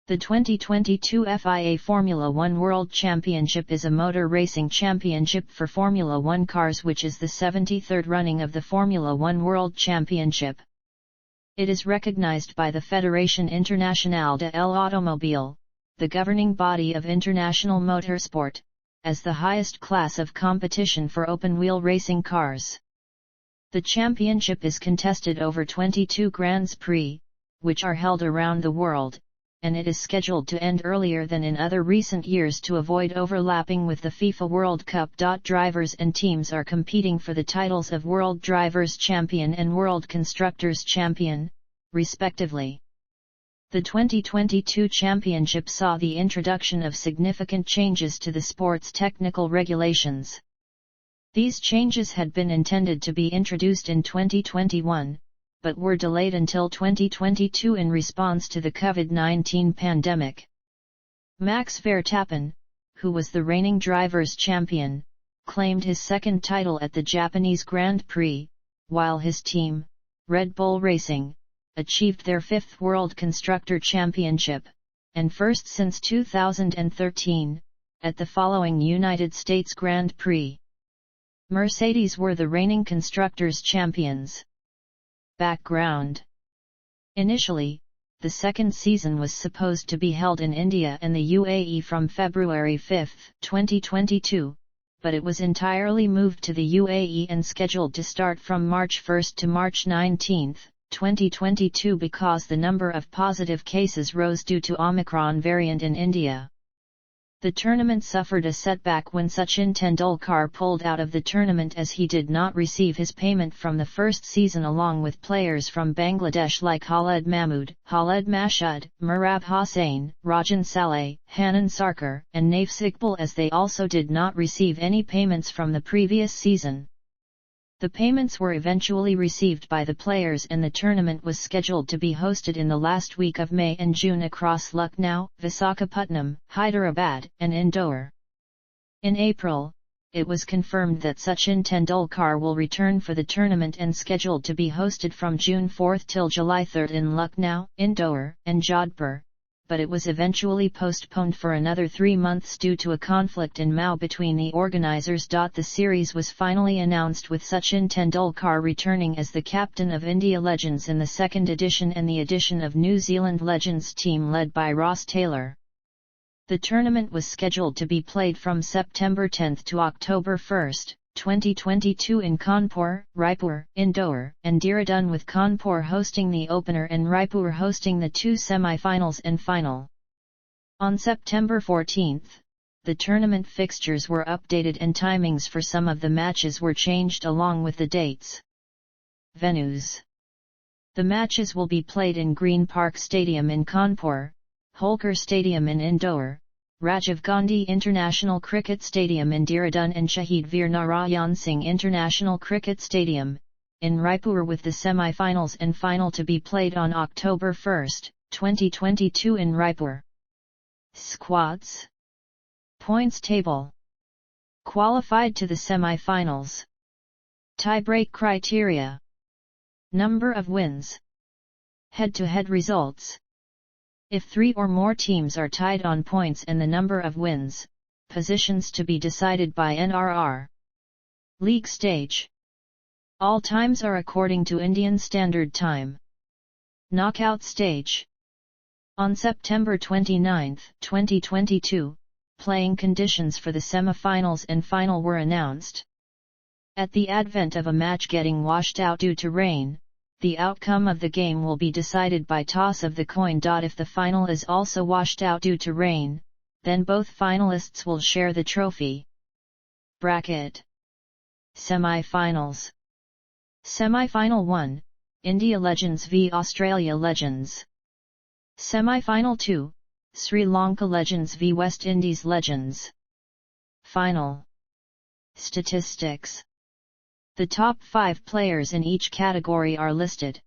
The 2022 FIA Formula One World Championship is a motor racing championship for Formula One cars which is the 73rd running of the Formula One World Championship. It is recognized by the Fédération Internationale de l'Automobile, the governing body of international motorsport, as the highest class of competition for open-wheel racing cars. The championship is contested over 22 Grands Prix, which are held around the world, and it is scheduled to end earlier than in other recent years to avoid overlapping with the FIFA World Cup. Drivers and teams are competing for the titles of World Drivers' Champion and World Constructors' Champion, respectively. The 2022 championship saw the introduction of significant changes to the sport's technical regulations. These changes had been intended to be introduced in 2021, but were delayed until 2022 in response to the COVID-19 pandemic. Max Verstappen, who was the reigning drivers' champion, claimed his second title at the Japanese Grand Prix, while his team, Red Bull Racing, achieved their fifth World Constructor Championship, and first since 2013, at the following United States Grand Prix. Mercedes were the reigning Constructors' Champions. Background. Initially, the second season was supposed to be held in India and the UAE from February 5, 2022, but it was entirely moved to the UAE and scheduled to start from March 1 to March 19, 2022 because the number of positive cases rose due to Omicron variant in India. The tournament suffered a setback when Sachin Tendulkar pulled out of the tournament as he did not receive his payment from the first season along with players from Bangladesh like Khaled Mahmood, Khaled Mashood, Murab Hossain, Rajan Saleh, Hanan Sarkar, and Nafis Iqbal as they also did not receive any payments from the previous season. The payments were eventually received by the players and the tournament was scheduled to be hosted in the last week of May and June across Lucknow, Visakhapatnam, Hyderabad, and Indore. In April, it was confirmed that Sachin Tendulkar will return for the tournament and scheduled to be hosted from June 4 till July 3 in Lucknow, Indore, and Jodhpur, but it was eventually postponed for another 3 months due to a conflict in Mhow between the organisers. The series was finally announced with Sachin Tendulkar returning as the captain of India Legends in the second edition and the addition of New Zealand Legends team led by Ross Taylor. The tournament was scheduled to be played from September 10 to October 1, 2022 in Kanpur, Raipur, Indore, and Dehradun with Kanpur hosting the opener and Raipur hosting the two semi-finals and final. On September 14, the tournament fixtures were updated and timings for some of the matches were changed along with the dates. Venues. The matches will be played in Green Park Stadium in Kanpur, Holkar Stadium in Indore, Rajiv Gandhi International Cricket Stadium in Dehradun and Shahid Veer Narayan Singh International Cricket Stadium, in Raipur with the semi-finals and final to be played on October 1, 2022 in Raipur. Squads. Points table. Qualified to the semi-finals. Tie-break criteria. Number of wins. Head-to-head results. If 3 or more teams are tied on points and the number of wins, positions to be decided by NRR. League stage. All times are according to Indian Standard Time. Knockout stage. On September 29, 2022, playing conditions for the semi-finals and final were announced. At the advent of a match getting washed out due to rain, the outcome of the game will be decided by toss of the coin. If the final is also washed out due to rain, then both finalists will share the trophy. Bracket. Semi-finals. Semi-final 1, India Legends v Australia Legends. Semi-final 2, Sri Lanka Legends v West Indies Legends. Final. Statistics. The top 5 players in each category are listed.